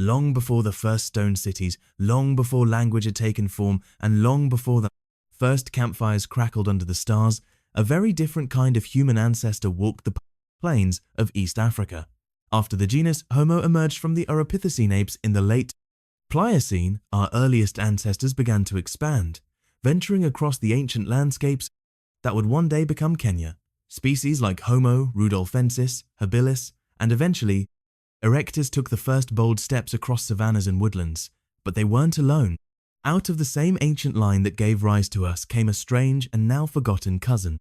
long before the first stone cities, long before language had taken form, and long before the first campfires crackled under the stars, a very different kind of human ancestor walked the plains of East Africa. After the genus Homo emerged from the Oropithecine apes in the late Pliocene, our earliest ancestors began to expand, venturing across the ancient landscapes that would one day become Kenya. Species like Homo rudolfensis, habilis, and eventually erectus took the first bold steps across savannas and woodlands, but they weren't alone. Out of the same ancient line that gave rise to us came a strange and now forgotten cousin.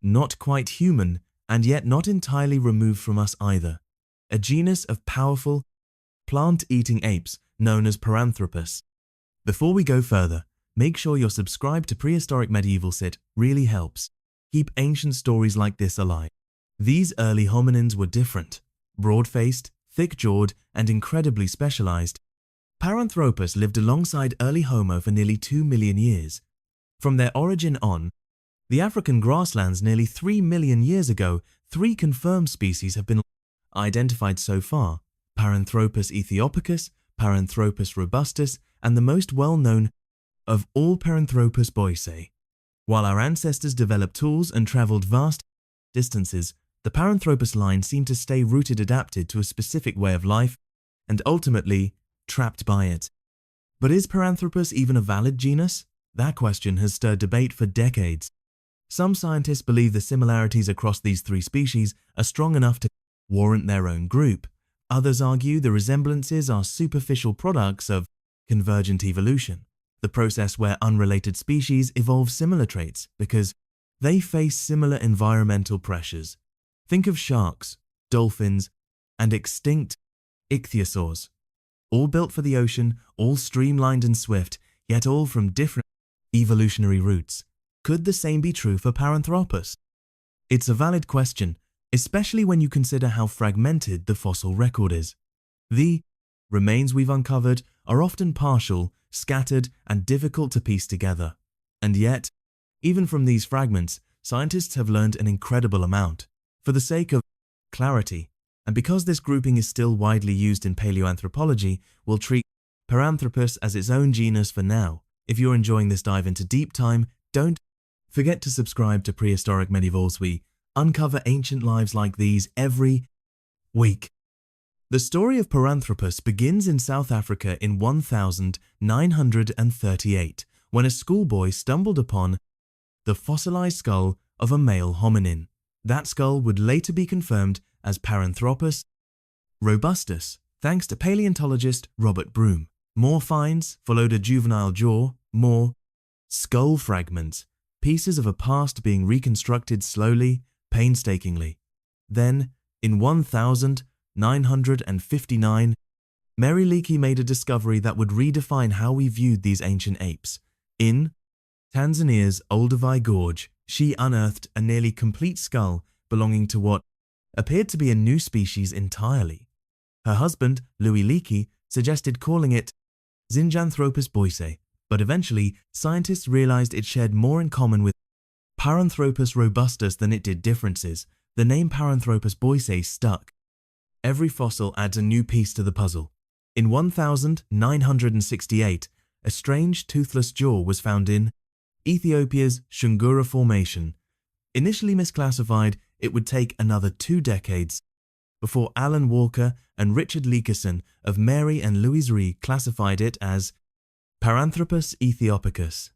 Not quite human, and yet not entirely removed from us either. A genus of powerful, plant-eating apes known as Paranthropus. Before we go further, make sure you're subscribed to Prehistoric Medieval Sit, really helps. Keep ancient stories like this alive. These early hominins were different. Broad-faced, thick-jawed, and incredibly specialized. Paranthropus lived alongside early Homo for nearly 2 million years. From their origin on the African grasslands nearly 3 million years ago, 3 confirmed species have been identified so far: Paranthropus aethiopicus, Paranthropus robustus, and the most well-known of all, Paranthropus boisei. While our ancestors developed tools and traveled vast distances, the Paranthropus line seemed to stay rooted, adapted to a specific way of life, and ultimately trapped by it. But is Paranthropus even a valid genus? That question has stirred debate for decades. Some scientists believe the similarities across these 3 species are strong enough to warrant their own group. Others argue the resemblances are superficial products of convergent evolution, the process where unrelated species evolve similar traits because they face similar environmental pressures. Think of sharks, dolphins, and extinct ichthyosaurs. All built for the ocean, all streamlined and swift, yet all from different evolutionary roots. Could the same be true for Paranthropus? It's a valid question, especially when you consider how fragmented the fossil record is. The remains we've uncovered are often partial, scattered, and difficult to piece together. And yet, even from these fragments, scientists have learned an incredible amount. For the sake of clarity, and because this grouping is still widely used in paleoanthropology, we'll treat Paranthropus as its own genus for now. If you're enjoying this dive into deep time, don't forget to subscribe to Prehistoric Medievals. We uncover ancient lives like these every week. The story of Paranthropus begins in South Africa in 1938, when a schoolboy stumbled upon the fossilized skull of a male hominin. That skull would later be confirmed as Paranthropus robustus, thanks to paleontologist Robert Broom. More finds followed: a juvenile jaw, more skull fragments, pieces of a past being reconstructed slowly, painstakingly. Then, in 1959, Mary Leakey made a discovery that would redefine how we viewed these ancient apes. In Tanzania's Olduvai Gorge, she unearthed a nearly complete skull belonging to what appeared to be a new species entirely. Her husband, Louis Leakey, suggested calling it Zinjanthropus boisei, but eventually scientists realized it shared more in common with Paranthropus robustus than it did differences. The name Paranthropus boisei stuck. Every fossil adds a new piece to the puzzle. In 1968, a strange toothless jaw was found in Ethiopia's Shungura Formation. Initially misclassified, it would take another 2 decades before Alan Walker and Richard Leakerson of Mary and Louise Ree classified it as Paranthropus aethiopicus.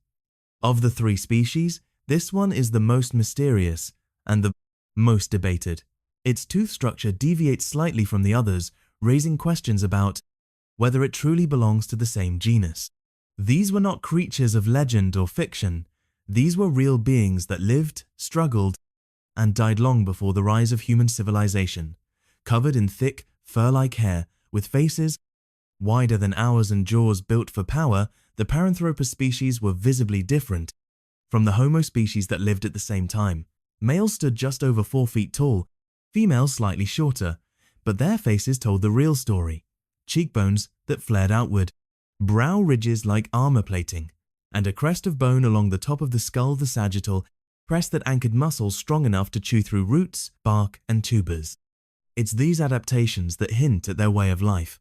Of the 3 species, this one is the most mysterious and the most debated. Its tooth structure deviates slightly from the others, raising questions about whether it truly belongs to the same genus. These were not creatures of legend or fiction. These were real beings that lived, struggled, and died long before the rise of human civilization. Covered in thick, fur-like hair, with faces wider than ours and jaws built for power, the Paranthropus species were visibly different from the Homo species that lived at the same time. Males stood just over 4 feet tall, females slightly shorter, but their faces told the real story. Cheekbones that flared outward, brow ridges like armor plating, and a crest of bone along the top of the skull, the sagittal crest that anchored muscles strong enough to chew through roots, bark, and tubers. It's these adaptations that hint at their way of life.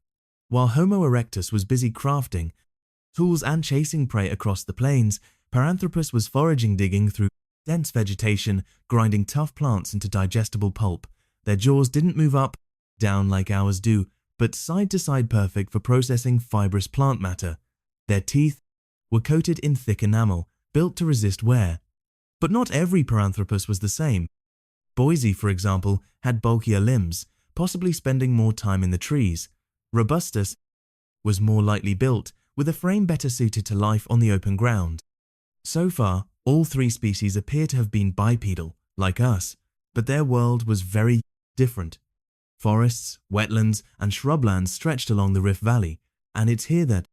While Homo erectus was busy crafting tools and chasing prey across the plains, Paranthropus was foraging, digging through dense vegetation, grinding tough plants into digestible pulp. Their jaws didn't move up, down like ours do, but side to side, perfect for processing fibrous plant matter. Their teeth were coated in thick enamel, built to resist wear. But not every Paranthropus was the same. Boisei, for example, had bulkier limbs, possibly spending more time in the trees. Robustus was more lightly built, with a frame better suited to life on the open ground. So far, all three species appear to have been bipedal, like us, but their world was very different. Forests, wetlands, and shrublands stretched along the Rift Valley, and it's here that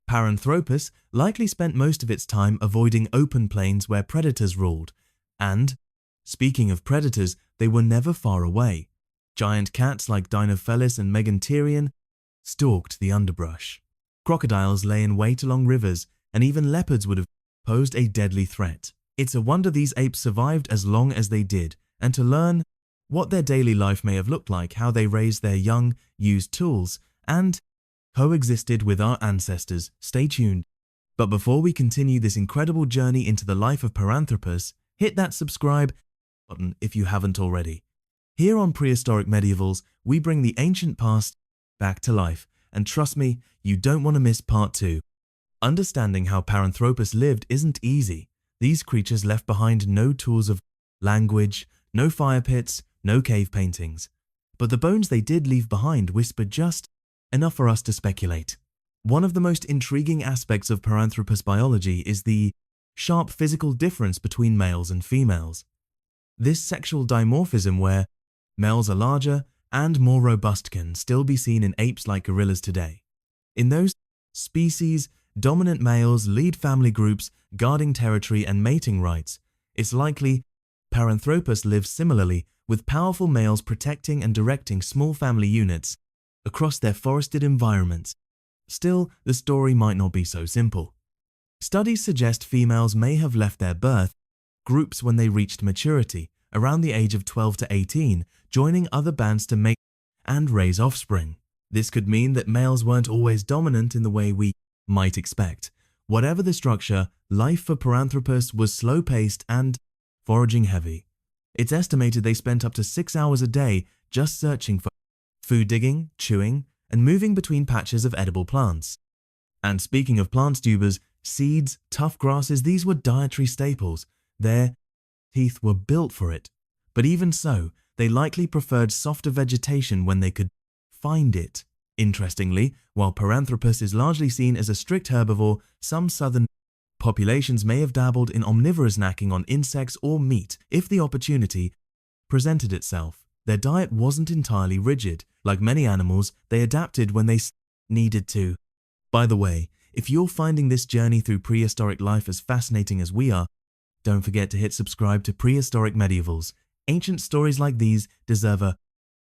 Paranthropus likely spent most of its time avoiding open plains where predators ruled. And, speaking of predators, they were never far away. Giant cats like Dinophelis and Meganterion stalked the underbrush. Crocodiles lay in wait along rivers, and even leopards would have posed a deadly threat. It's a wonder these apes survived as long as they did, and to learn what their daily life may have looked like, how they raised their young, used tools, and coexisted with our ancestors. Stay tuned. But before we continue this incredible journey into the life of Paranthropus, hit that subscribe button if you haven't already. Here on Prehistoric Medievals, we bring the ancient past back to life, and trust me, you don't want to miss part 2. Understanding how Paranthropus lived isn't easy. These creatures left behind no tools of language, no fire pits, no cave paintings. But the bones they did leave behind whispered just enough for us to speculate. One of the most intriguing aspects of Paranthropus biology is the sharp physical difference between males and females. This sexual dimorphism, where males are larger and more robust, can still be seen in apes like gorillas today. In those species, dominant males lead family groups, guarding territory and mating rights. It's likely Paranthropus lived similarly, with powerful males protecting and directing small family units across their forested environments. Still, the story might not be so simple. Studies suggest females may have left their birth groups when they reached maturity, around the age of 12 to 18, joining other bands to make and raise offspring. This could mean that males weren't always dominant in the way we might expect. Whatever the structure, life for Paranthropus was slow-paced and foraging heavy. It's estimated they spent up to 6 hours a day just searching for food, digging, chewing, and moving between patches of edible plants. And speaking of plant tubers, seeds, tough grasses, these were dietary staples. Their teeth were built for it. But even so, they likely preferred softer vegetation when they could find it. Interestingly, while Paranthropus is largely seen as a strict herbivore, some southern populations may have dabbled in omnivorous snacking on insects or meat if the opportunity presented itself. Their diet wasn't entirely rigid. Like many animals, they adapted when they needed to. By the way, if you're finding this journey through prehistoric life as fascinating as we are, don't forget to hit subscribe to Prehistoric Medievals. Ancient stories like these deserve a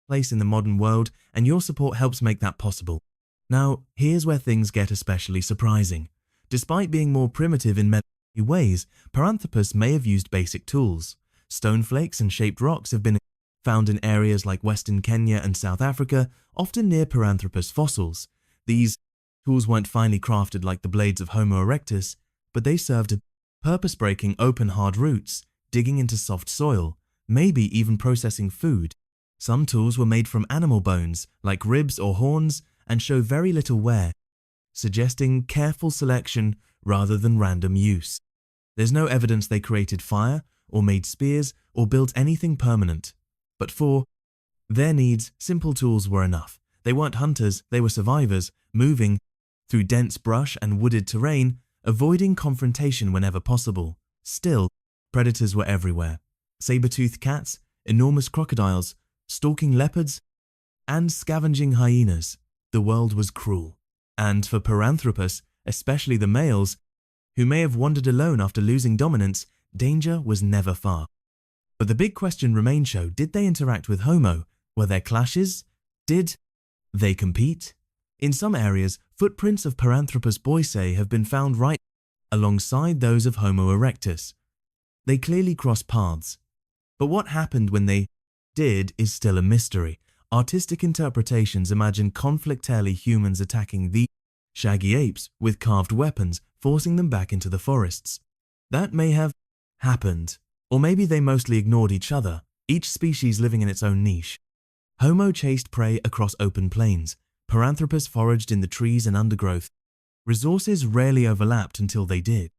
place in the modern world, and your support helps make that possible. Now, here's where things get especially surprising. Despite being more primitive in many ways, Paranthropus may have used basic tools. Stone flakes and shaped rocks have been found in areas like Western Kenya and South Africa, often near Paranthropus fossils. These tools weren't finely crafted like the blades of Homo erectus, but they served a purpose, breaking open hard roots, digging into soft soil, maybe even processing food. Some tools were made from animal bones, like ribs or horns, and show very little wear, suggesting careful selection rather than random use. There's no evidence they created fire, or made spears, or built anything permanent. But for their needs, simple tools were enough. They weren't hunters, they were survivors, moving through dense brush and wooded terrain, avoiding confrontation whenever possible. Still, predators were everywhere. Saber-toothed cats, enormous crocodiles, stalking leopards, and scavenging hyenas. The world was cruel. And for Paranthropus, especially the males, who may have wandered alone after losing dominance, danger was never far. But the big question remained: did they interact with Homo? Were there clashes? Did they compete? In some areas, footprints of Paranthropus boisei have been found right alongside those of Homo erectus. They clearly crossed paths. But what happened when they did is still a mystery. Artistic interpretations imagine conflict-early humans attacking the shaggy apes with carved weapons, forcing them back into the forests. That may have happened, or maybe they mostly ignored each other, each species living in its own niche. Homo chased prey across open plains. Paranthropus foraged in the trees and undergrowth. Resources rarely overlapped until they did.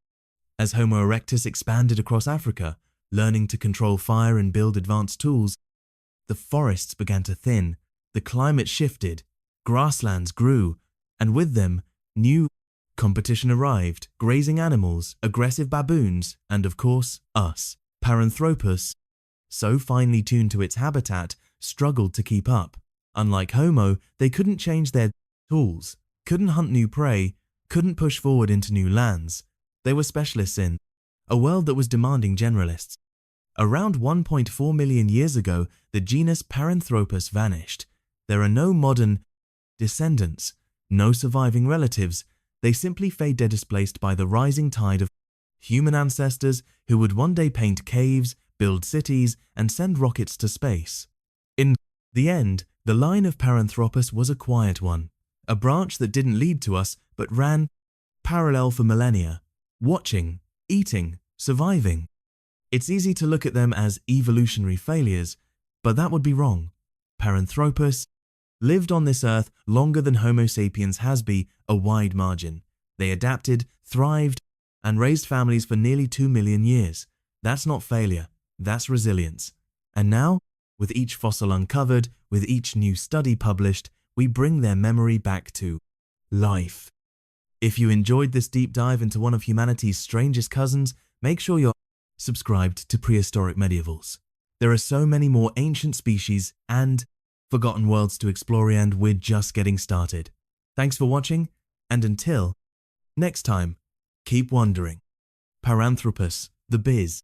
As Homo erectus expanded across Africa, learning to control fire and build advanced tools, the forests began to thin, the climate shifted, grasslands grew, and with them, new competition arrived, grazing animals, aggressive baboons, and of course, us. Paranthropus, so finely tuned to its habitat, struggled to keep up. Unlike Homo, they couldn't change their tools, couldn't hunt new prey, couldn't push forward into new lands. They were specialists in a world that was demanding generalists. Around 1.4 million years ago, the genus Paranthropus vanished. There are no modern descendants, no surviving relatives. They simply fade, displaced by the rising tide of human ancestors who would one day paint caves, build cities, and send rockets to space. In the end, the line of Paranthropus was a quiet one, a branch that didn't lead to us but ran parallel for millennia, watching, eating, surviving. It's easy to look at them as evolutionary failures, but that would be wrong. Paranthropus lived on this earth longer than Homo sapiens has by a wide margin. They adapted, thrived, and raised families for nearly 2 million years. That's not failure, that's resilience. And now, with each fossil uncovered, with each new study published, we bring their memory back to life. If you enjoyed this deep dive into one of humanity's strangest cousins, make sure you're subscribed to Prehistoric Medievals. There are so many more ancient species and forgotten worlds to explore, and we're just getting started. Thanks for watching, and until next time, keep wondering. Paranthropus, the Biz.